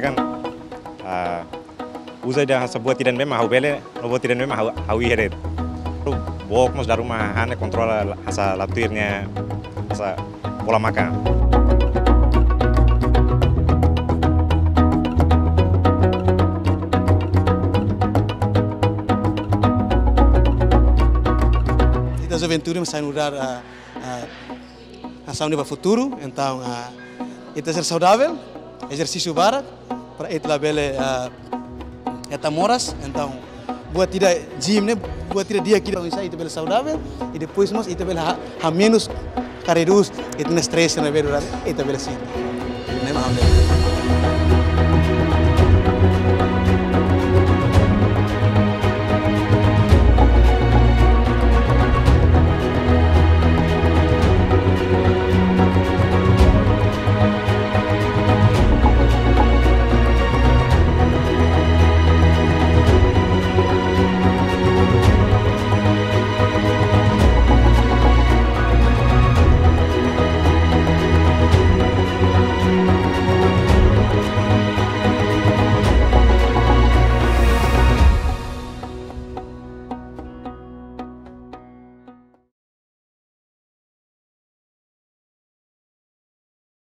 kan usa dia sebuah tidak memang hau bele, lobo tidak memang hau iheret. Lu bok mos dari rumah hane kontrol asa latirnya asa pola makan. Essa aventura me sai mudar a saúde para o futuro, então é ser saudável, exercício barato, para ir lá bele moras, então buat tidak gym né, buat tidak dia kita bisa itu bele saudável e depois nós itu bele a menos reduz itu stress na verdade, itu bele sim, né,